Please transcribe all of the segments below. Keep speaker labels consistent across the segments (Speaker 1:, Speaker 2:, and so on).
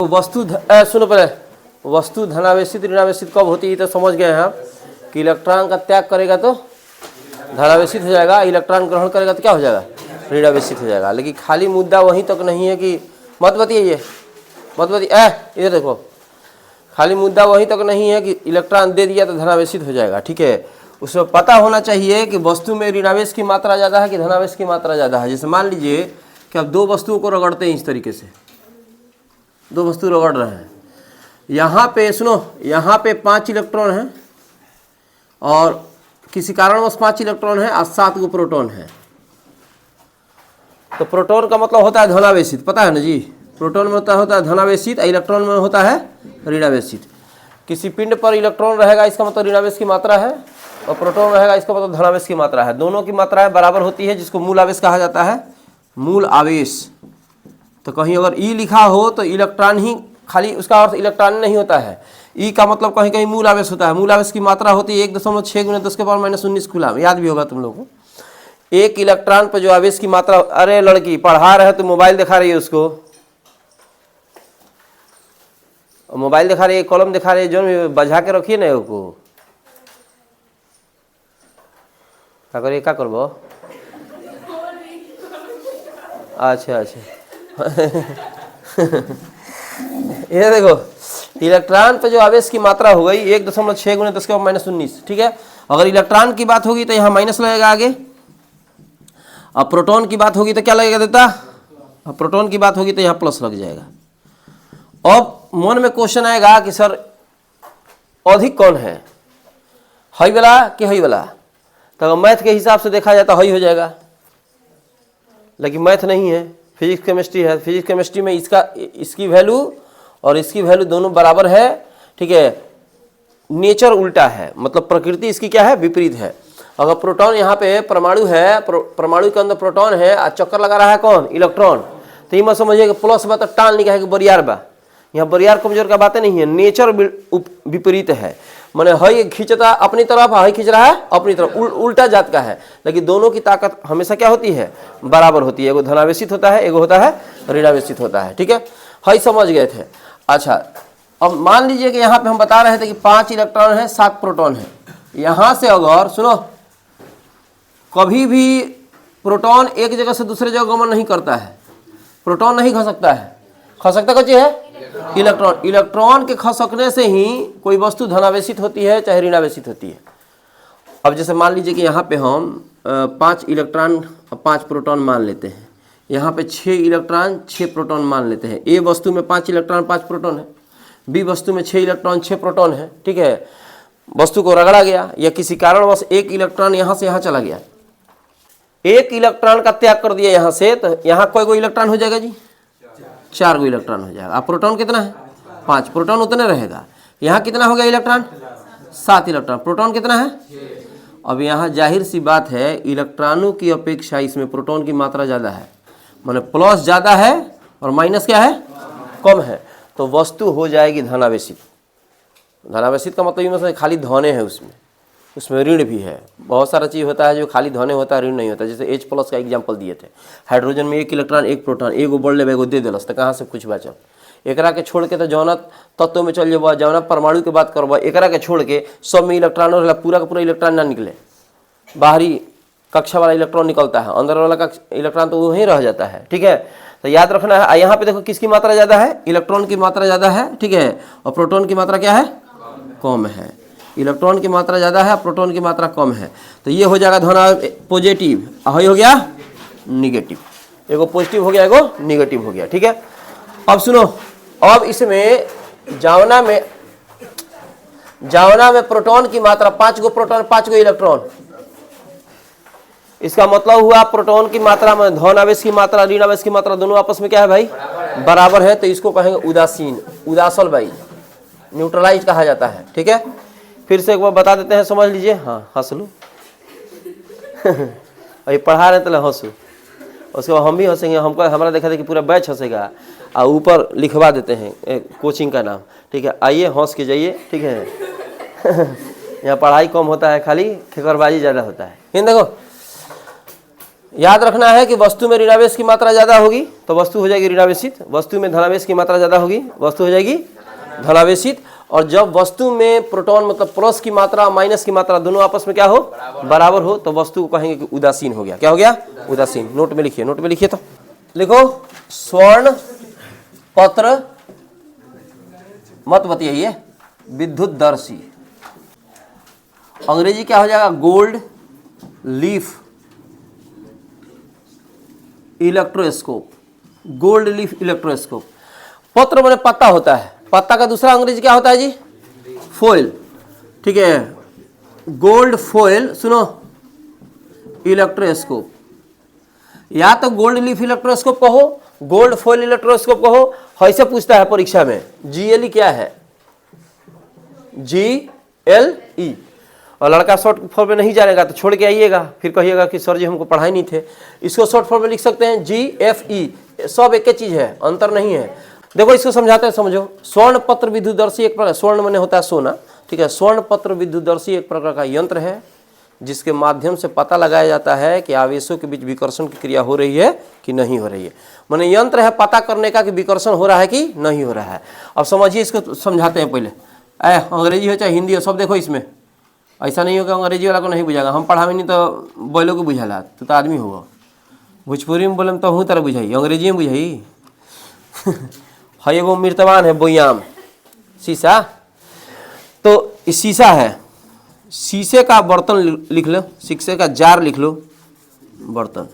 Speaker 1: तो सुनो पहले, वस्तु धनावेशित ऋणावेशित कब होती है तो समझ गए हैं आप कि इलेक्ट्रॉन का त्याग करेगा तो धनावेशित हो जाएगा, इलेक्ट्रॉन ग्रहण करेगा तो क्या हो जाएगा, ऋणावेशित हो जाएगा। लेकिन खाली मुद्दा वहीं तक नहीं है कि मत बताइए, मत बताइए, इधर देखो, खाली मुद्दा वहीं तक नहीं है कि इलेक्ट्रॉन दे दिया तो धनावेशित हो जाएगा। ठीक है, उसमें पता होना चाहिए कि वस्तु में ऋणावेश की मात्रा ज़्यादा है कि धनावेश की मात्रा ज़्यादा है। जैसे मान लीजिए कि आप दो वस्तुओं को रगड़ते हैं, इस तरीके से दो वस्तु रगड़ रहे हैं, यहाँ पे सुनो, यहाँ पे 5 इलेक्ट्रॉन हैं और किसी कारणवश 5 इलेक्ट्रॉन है और 7 गो प्रोटॉन है। तो प्रोटॉन का मतलब होता है धनावेशित, पता है ना जी, प्रोटॉन में होता है धनावेशित, इलेक्ट्रॉन में होता है ऋणावेशित। किसी पिंड पर इलेक्ट्रॉन रहेगा इसका मतलब ऋणावेश की मात्रा है, और प्रोटॉन रहेगा इसका मतलब धनावेश की मात्रा है। दोनों की मात्राएं बराबर होती है, जिसको मूल आवेश कहा जाता है, मूल आवेश। तो कहीं अगर ई लिखा हो तो इलेक्ट्रॉन ही, खाली उसका अर्थ इलेक्ट्रॉन नहीं होता है, ई का मतलब कहीं कहीं मूल आवेश होता है। मूल आवेश की मात्रा होती है 1.6 × 10⁻⁻19 कूलम, याद भी होगा तुम लोगों को। एक इलेक्ट्रॉन पर जो आवेश की मात्रा, अरे लड़की पढ़ा रहे तो मोबाइल दिखा रही है उसको, मोबाइल दिखा रही है, कॉलम दिखा रही है, जो बजा के रखिए ना उसको, क्या करिए, क्या करबो, अच्छा ये देखो, इलेक्ट्रॉन पे जो आवेश की मात्रा हो गई 1.6 × 10⁻⁻19। ठीक है, अगर इलेक्ट्रॉन की बात होगी तो यहाँ माइनस लगेगा आगे, अब प्रोटॉन की बात होगी तो क्या लगेगा देता, अब प्रोटॉन की बात होगी तो यहाँ प्लस लग जाएगा। अब मन में क्वेश्चन आएगा कि सर अधिक कौन है, हई वाला कि हई वाला? तो मैथ के हिसाब से देखा जाए तो हई हो जाएगा, लेकिन मैथ नहीं है, फिजिक्स केमिस्ट्री है। फिजिक्स केमिस्ट्री में इसकी वैल्यू और इसकी वैल्यू दोनों बराबर है। ठीक है, नेचर उल्टा है, मतलब प्रकृति इसकी क्या है, विपरीत है। अगर प्रोटॉन यहाँ पे परमाणु है, परमाणु के अंदर प्रोटॉन है और चक्कर लगा रहा है कौन, इलेक्ट्रॉन, तो ये मत समझिए कि प्लस बा तो टाल निकाल के बरियार बा, यहाँ बरियार कमजोर का बातें नहीं है, नेचर विपरीत है। मैंने हई खींचता अपनी तरफ, हई खींच रहा है अपनी तरफ, उल्टा जात का है। लेकिन दोनों की ताकत हमेशा क्या होती है, बराबर होती है। एगो धनावेशित होता है, एगो होता है ऋणावेशित होता है। ठीक है, हई समझ गए थे। अच्छा, अब मान लीजिए कि यहाँ पे हम बता रहे थे कि 5 इलेक्ट्रॉन है, 7 प्रोटॉन है। यहाँ से अगर सुनो, कभी भी प्रोटॉन एक जगह से दूसरे जगह गमन नहीं करता है, प्रोटॉन नहीं खसकता है, खसकता कौन चीज है, इलेक्ट्रॉन। इलेक्ट्रॉन के खसकने से ही कोई वस्तु धनावेशित होती है चाहे ऋणावेशित होती है। अब जैसे मान लीजिए कि यहाँ पे हम 5 इलेक्ट्रॉन और 5 प्रोटॉन मान लेते हैं, यहाँ पे 6 इलेक्ट्रॉन 6 प्रोटॉन मान लेते हैं। ए वस्तु में 5 इलेक्ट्रॉन 5 प्रोटॉन है, बी वस्तु में 6 इलेक्ट्रॉन 6 प्रोटॉन है। ठीक है, वस्तु को रगड़ा गया या किसी कारणवश एक इलेक्ट्रॉन यहाँ से यहाँ चला गया, एक इलेक्ट्रॉन का त्याग कर दिया यहाँ से, तो यहाँ कोई इलेक्ट्रॉन हो जाएगा जी, 4 गो इलेक्ट्रॉन हो जाएगा। अब प्रोटॉन कितना है, 5, प्रोटॉन उतने रहेगा। यहाँ कितना हो गया इलेक्ट्रॉन, 7 इलेक्ट्रॉन, प्रोटॉन कितना है। अब यहाँ जाहिर सी बात है, इलेक्ट्रॉनों की अपेक्षा इसमें प्रोटॉन की मात्रा ज़्यादा है, माने प्लस ज़्यादा है और माइनस क्या है, कम है, तो वस्तु हो जाएगी धनावेशित। धनावेशित का मतलब ये खाली धने है, उसमें ऋण भी है। बहुत सारा चीज़ होता है जो खाली धने होता है, ऋण नहीं होता। जैसे H+ का एग्जाम्पल दिए थे, हाइड्रोजन में 1 इलेक्ट्रॉन 1 प्रोटॉन, एगो बढ़ ले एगो दे दिलस, तो कहाँ से कुछ बचल। एकरा के छोड़ के तो जौना तत्व में चल जाबा, जौना परमाणु के बात करबा, एकरा के छोड़ के सब में इलेक्ट्रॉन रहेला, पूरा का पूरा इलेक्ट्रॉन ना निकले, बाहरी कक्षा वाला इलेक्ट्रॉन निकलता है, अंदर वाला का इलेक्ट्रॉन तो वहीं रह जाता है। ठीक है, तो याद रखना है। यहाँ पे देखो किसकी मात्रा ज़्यादा है, इलेक्ट्रॉन की मात्रा ज़्यादा है। ठीक है, और प्रोटॉन की मात्रा क्या है, कम है। इलेक्ट्रॉन की मात्रा ज़्यादा है, प्रोटॉन की मात्रा कम है, तो ये हो जाएगा धन पॉजिटिव, हई हो गया निगेटिव, एगो पॉजिटिव हो गया एगो निगेटिव हो गया। ठीक है, अब सुनो, अब इसमें जावना में प्रोटॉन की मात्रा 5 गो प्रोटॉन 5 गो इलेक्ट्रॉन, इसका मतलब हुआ प्रोटॉन की मात्रा में धन आवेश की मात्रा ऋण आवेश की मात्रा दोनों आपस में क्या है भाई, बराबर है। तो इसको कहेंगे उदासीन, उदासल भाई, न्यूट्रलाइज कहा जाता है। ठीक है, फिर से एक बार बता देते हैं, समझ लीजिए। हाँ, हंस लू अभी पढ़ा रहे तो हंसू, उसके बाद हम भी हंसेंगे। हमको हमारा देखा था कि पूरा बैच हंसेगा, और ऊपर लिखवा देते हैं कोचिंग का नाम। ठीक है, आइए हंस के जाइए। ठीक है यहाँ पढ़ाई कम होता है, खाली खेकरबाजी ज़्यादा होता है। देखो याद रखना है कि वस्तु में ऋणावेश की मात्रा ज़्यादा होगी तो वस्तु हो जाएगी ऋणावेशित, वस्तु में धनावेश की मात्रा ज़्यादा होगी वस्तु हो जाएगी धनावेशित। और जब वस्तु में प्रोटॉन मतलब प्लस की मात्रा माइनस की मात्रा दोनों आपस में क्या हो, बराबर हो, तो वस्तु को कहेंगे कि उदासीन हो गया। क्या हो गया? उदासीन। नोट में लिखिए, नोट में लिखिए, तो लिखो स्वर्ण पत्र मत बताइए विद्युतदर्शी, अंग्रेजी क्या हो जाएगा? Gold leaf electroscope, gold leaf electroscope. पत्र माने पत्ता होता है, पत्ता का दूसरा अंग्रेजी क्या होता है जी? फोइल, ठीक है, गोल्ड फोइल, सुनो, इलेक्ट्रोस्कोप, या तो गोल्ड लीफ इलेक्ट्रोस्कोप कहो, गोल्ड फोइल इलेक्ट्रोस्कोप कहो। ऐसे पूछता है परीक्षा में, GLE क्या है? GLE। और लड़का शॉर्ट फॉर्म में नहीं जानेगा तो छोड़ के आइएगा, फिर कहिएगा कि सर जी हमको पढ़ाई नहीं थे। इसको शॉर्ट फॉर्म में लिख सकते हैं GFE, सब एक ही चीज है, अंतर नहीं है। देखो इसको समझाते हैं, समझो। स्वर्ण पत्र विद्युतदर्शी एक प्रकार, स्वर्ण माने होता है सोना, ठीक है। स्वर्ण पत्र विद्युतदर्शी एक प्रकार का यंत्र है जिसके माध्यम से पता लगाया जाता है कि आवेशों के बीच विकर्षण की क्रिया हो रही है कि नहीं हो रही है। माने यंत्र है पता करने का कि विकर्षण हो रहा है कि नहीं हो रहा है। अब समझिए, इसको समझाते हैं। पहले अंग्रेजी हो चाहे हिंदी हो, सब देखो इसमें। ऐसा नहीं होगा अंग्रेजी वाला को नहीं बुझाएगा, हम पढ़ावे नहीं तो बोलो को बुझाला, तो आदमी होगा। भोजपुरी में बोले तो हूँ तरह बुझाई, अंग्रेजी में बुझाई। है एगो मृतवान है बोयाम, शीशा, तो इस शीशा है, शीशे का बर्तन लिख लो, शीशे का जार लिख लो, बर्तन,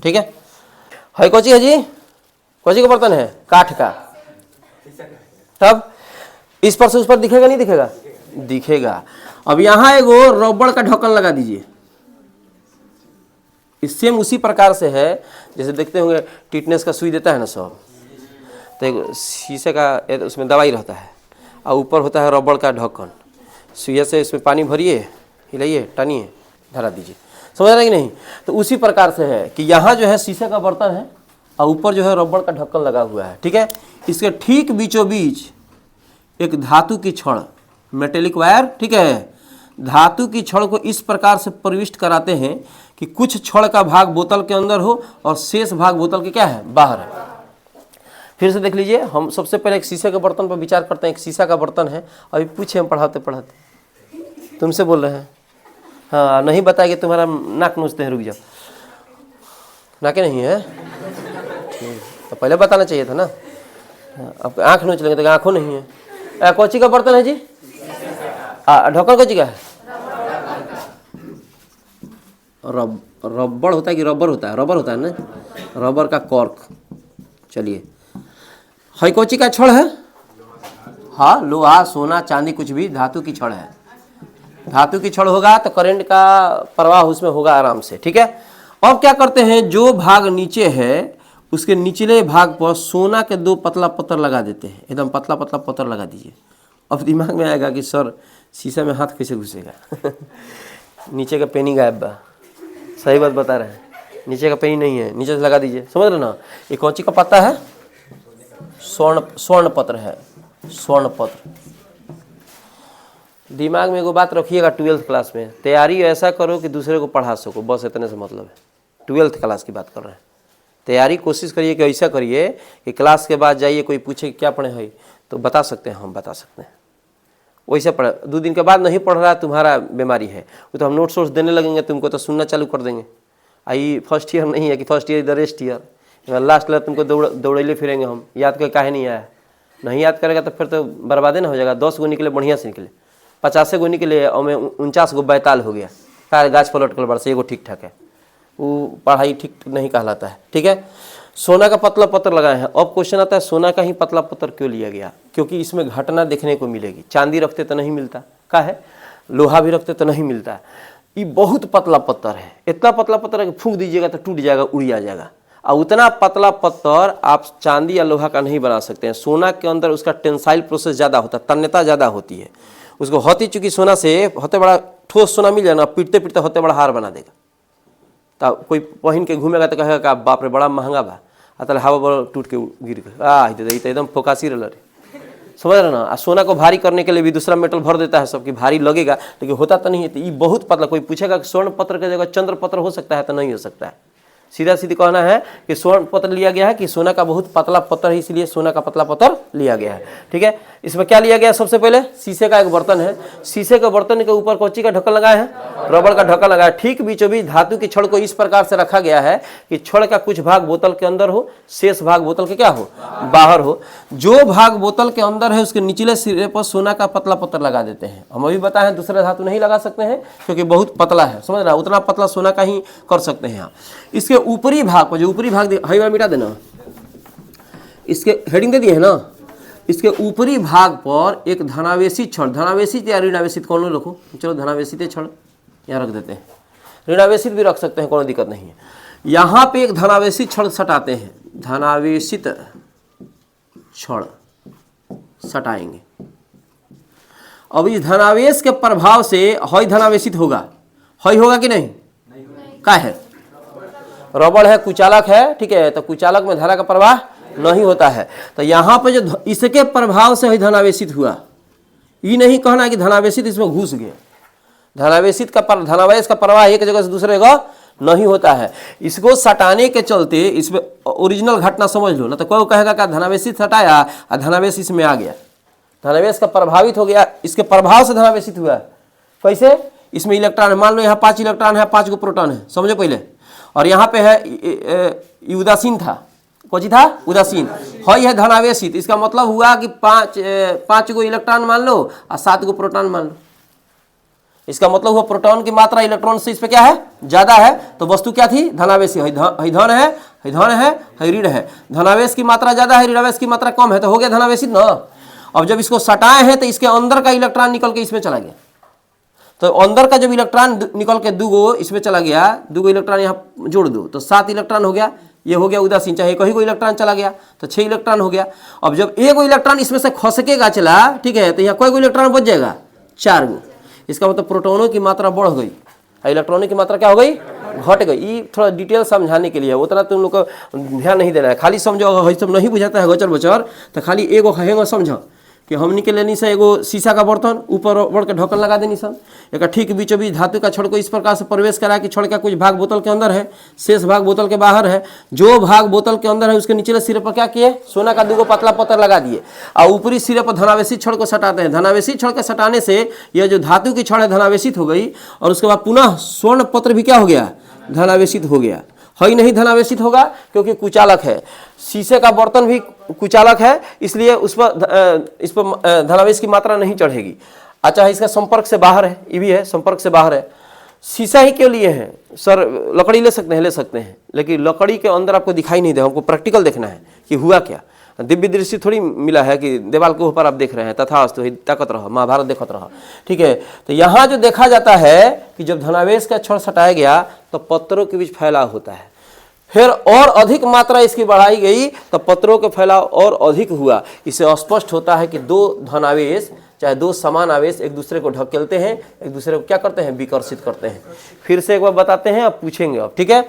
Speaker 1: ठीक है कौची है जी? कौची का बर्तन है? काठ का। तब इस पर से उस पर दिखेगा नहीं दिखेगा? दिखेगा। अब यहां एगो रबड़ का ढक्कन लगा दीजिए। इस सेम उसी प्रकार से है जैसे देखते होंगे टिटनेस का सुई देता है ना सब, तो शीशे का उसमें दवाई रहता है और ऊपर होता है रबड़ का ढक्कन। सुइया से इसमें पानी भरिए, हिलाइए, टानिए, धरा दीजिए। समझ रहे कि नहीं? तो उसी प्रकार से है कि यहाँ जो है शीशे का बर्तन है और ऊपर जो है रबड़ का ढक्कन लगा हुआ है, ठीक है। इसके ठीक बीचों बीच एक धातु की छड़, मेटेलिक वायर, ठीक है। धातु की छड़ को इस प्रकार से प्रविष्ट कराते हैं कि कुछ छड़ का भाग बोतल के अंदर हो और शेष भाग बोतल के क्या है? बाहर है। फिर से देख लीजिए, हम सबसे पहले एक शीशे के बर्तन पर विचार करते हैं। एक शीशा का बर्तन है, अभी पूछे हम पढ़ाते पढ़ाते तुमसे बोल रहे हैं, हाँ नहीं बताएंगे, तुम्हारा नाक नोचते हैं, रुक जाओ, नाके नहीं है, ठीक, तो पहले बताना चाहिए था ना। अब आँख नोच लेंगे तो आँखों नहीं है। कौची का बर्तन है जी? ढक्कन कौची का है? रबड़ होता है कि रबर होता है? रबर होता है ना, रबर का कॉर्क। चलिए, है कौची का छड़ है? हाँ, लोहा, सोना, चांदी, कुछ भी धातु की छड़ है। धातु की छड़ होगा तो करंट का प्रवाह उसमें होगा आराम से, ठीक है। अब क्या करते हैं, जो भाग नीचे है उसके निचले भाग पर सोना के 2 पतला पत्थर लगा देते हैं, एकदम पतला पतला पत्थर लगा दीजिए। अब दिमाग में आएगा कि सर शीशे में हाथ कैसे घुसेगा? नीचे का पेनी गायब बा, सही बात बता रहे हैं, नीचे का पेनी नहीं है, नीचे से लगा दीजिए। समझ रहे ना? ये कौची का पत्ता है? स्वर्ण पत्र है, स्वर्ण पत्र। दिमाग में एगो बात रखिएगा, 12th क्लास में तैयारी ऐसा करो कि दूसरे को पढ़ा सको, बस इतने से मतलब है। 12th क्लास की बात कर रहे हैं। तैयारी कोशिश करिए कि ऐसा करिए कि क्लास के बाद जाइए, कोई पूछे कि क्या पढ़े हैं तो बता सकते हैं, हम बता सकते हैं। वैसे पढ़, 2 दिन के बाद नहीं पढ़ रहा तुम्हारा बीमारी है, वो तो हम नोट्स वोट्स देने लगेंगे, तुमको तो सुनना चालू कर देंगे। आई फर्स्ट ईयर नहीं है कि first year the rest year, last year तुमको दौड़ेले फिरेंगे हम, याद कर काहे नहीं आया। नहीं याद करेगा तो फिर तो बर्बादे ना हो जाएगा। 10 गो निकले बढ़िया से निकले, 50 गो निकले और में 49 गो बैताल हो गया, सारे गाछ पलट कर बरसे, एगो ठीक ठाक है, वो पढ़ाई ठीक नहीं कहलाता है, ठीक है। सोना का पतला पत्थर लगाए हैं। अब क्वेश्चन आता है सोना का ही पतला पत्थर क्यों लिया गया? क्योंकि इसमें घटना देखने को मिलेगी। चांदी रखते तो नहीं मिलता, का है, लोहा भी रखते तो नहीं मिलता। ये बहुत पतला पत्थर है, इतना पतला पत्थर है कि फूंक दीजिएगा तो टूट जाएगा, उड़ जाएगा। और उतना पतला पत्थर आप चांदी या लोहा का नहीं बना सकते हैं। सोना के अंदर उसका टेंसाइल प्रोसेस ज़्यादा होता है, तन्यता ज़्यादा होती है उसको। होती चूँकि सोना से होते बड़ा ठोस सोना मिल जाए ना, पीटते पीटते होते बड़ा हार बना देगा। तो कोई पहन के घूमेगा तो कहेगा कि बाप रे बड़ा महंगा बा, अतल हवा बड़ा टूट के गिर गए, तो एकदम फोकासी रह रहे, समझ रहे ना। सोना को भारी करने के लिए भी दूसरा मेटल भर देता है सबकी, भारी लगेगा लेकिन होता तो नहीं है। तो ये बहुत पतला, कोई पूछेगा कि स्वर्ण पत्र की जगह चंद्र पत्र हो सकता है तो नहीं हो सकता है, सीधा सीधी कहना है कि स्वर्ण पत्र लिया गया है कि सोना का बहुत पतला पत्थर है, इसलिए सोना का पतला पत्थर लिया गया है। ठीक है, इसमें क्या लिया गया? सबसे पहले शीशे का एक बर्तन है, शीशे के बर्तन के ऊपर कौची का ढक्कन लगाया है? रबड़ का ढक्कन लगाया। ठीक बीचों बीच धातु की छड़ को इस प्रकार से रखा गया है कि छड़ का कुछ भाग बोतल के अंदर हो, शेष भाग बोतल के क्या हो? बाहर हो। जो भाग बोतल के अंदर है उसके निचले सिरे पर सोना का पतला पत्थर लगा देते हैं। हम अभी बताए हैं दूसरा धातु नहीं लगा सकते हैं क्योंकि बहुत पतला है, समझ रहा, उतना पतला सोना का ही कर सकते हैं। इसके ऊपरी भाग पर, जो ऊपरी भाग हई बार मिटा देना, इसके हेडिंग दे दिए है ना, इसके ऊपरी भाग पर एक धनावेशित छड़, धनावेशित या ऋणावेशित कौन लो रखो, चलो धनावेशित छड़ यहाँ रख देते हैं, ऋणावेशित भी रख सकते हैं, कोई दिक्कत नहीं है। यहाँ पे एक धनावेशित छड़ सटाते हैं, धनावेशित छड़ सटाएंगे। अब इस धनावेश के प्रभाव से हई धनावेशित होगा, हई होगा कि नहीं? क्या है? रबड़ है, कुचालक है, ठीक है, तो कुचालक में धारा का प्रवाह नहीं होता है। तो यहाँ पे जो इसके प्रभाव से हई धनावेशित हुआ, ये नहीं कहना कि धनावेशित इसमें घुस गए। धनावेशित का धनावेश का प्रवाह एक जगह से दूसरे जगह नहीं होता है। इसको सटाने के चलते इसमें ओरिजिनल घटना समझ लो ना, तो कोई कहेगा कि धनावेशित सटाया और धनावेश इसमें आ गया, धनावेश का प्रभावित हो गया, इसके प्रभाव से धनावेशित हुआ। कैसे? इसमें इलेक्ट्रॉन है, मान लो यहाँ 5 इलेक्ट्रॉन है, 5 गो प्रोटॉन है, समझो पहले, और यहाँ पे है ये उदासीन था, कौन था? उदासीन। हई है धनावेशित, इसका मतलब हुआ कि 5 गो इलेक्ट्रॉन मान लो और 7 गो प्रोटॉन मान लो। इसका मतलब हुआ प्रोटॉन की मात्रा इलेक्ट्रॉन से इस पे क्या है? ज्यादा है, तो वस्तु क्या थी? धनावेशी। हई धन है, हई धन है, हई ऋण है। धनावेश की मात्रा ज्यादा है, ऋणावेश की मात्रा कम है, तो हो गया धनावेशित ना। अब जब इसको सटाए हैं तो इसके अंदर का इलेक्ट्रॉन निकल के इसमें चला गया, तो अंदर का जब इलेक्ट्रॉन निकल के 2 गो इसमें चला गया, 2 गो इलेक्ट्रॉन यहाँ जोड़ दो तो 7 इलेक्ट्रॉन हो गया, ये हो गया उदासीन। चाहे कहीं कोई इलेक्ट्रॉन चला गया तो 6 इलेक्ट्रॉन हो गया। अब जब एक गो इलेक्ट्रॉन इसमें से खसकेगा चला, ठीक है, तो यहाँ कोई इलेक्ट्रॉन बच जाएगा? 4 गो। इसका मतलब प्रोटॉनों की मात्रा बढ़ गई, इलेक्ट्रॉनों की मात्रा क्या हो गई? घट गई। ये थोड़ा डिटेल समझाने के लिए, उतना तुम लोग को ध्यान नहीं देना है, खाली समझो। अगर सब नहीं बुझाता है गोचर बोचर तो खाली एगो कहेंगे समझो कि हमनी के लेनी से एगो शीशा का बर्तन ऊपर बढ़ के ढक्कन लगा देनी सन, एक ठीक बीचों बीच धातु का छड़ को इस प्रकार से प्रवेश करा कि छड़ का कुछ भाग बोतल के अंदर है, शेष भाग बोतल के बाहर है। जो भाग बोतल के अंदर है उसके निचले सिरे पर क्या किए? सोना का 2 गो पतला पत्थर लगा दिए, और ऊपरी सिरे पर धनावेशित छड़ को सटाते हैं। धनावेशित छड़ के सटाने से यह जो धातु की छड़ है धनावेशित हो गई, और उसके बाद पुनः स्वर्ण पत्र भी क्या हो गया? धनावेशित हो गया। हई नहीं धनावेशित होगा क्योंकि कुचालक है, शीशे का बर्तन भी कुचालक है, इसलिए उस पर धनावेश की मात्रा नहीं चढ़ेगी। अच्छा, इसका संपर्क से बाहर है, ये भी है संपर्क से बाहर है। शीशा ही क्यों लिए हैं सर? लकड़ी ले सकते हैं, ले सकते हैं, लेकिन लकड़ी के अंदर आपको दिखाई नहीं दे, हमको प्रैक्टिकल देखना है कि हुआ क्या। दिव्य दृष्टि थोड़ी मिला है कि दीवार के ऊपर आप देख रहे हैं, तथास्तु ताकत रहो, महाभारत देखत रहो, ठीक है। तो यहाँ जो देखा जाता है कि जब धनावेश का छड़ सटाया गया तो पत्रों के बीच फैलाव होता है, फिर और अधिक मात्रा इसकी बढ़ाई गई तो पत्रों का फैलाव और अधिक हुआ। इससे स्पष्ट होता है कि 2 धनावेश चाहे 2 समान आवेश एक दूसरे को ढकेलते हैं, एक दूसरे को क्या करते हैं? विकर्षित करते हैं। फिर से एक बार बताते हैं, अब पूछेंगे अब, ठीक है।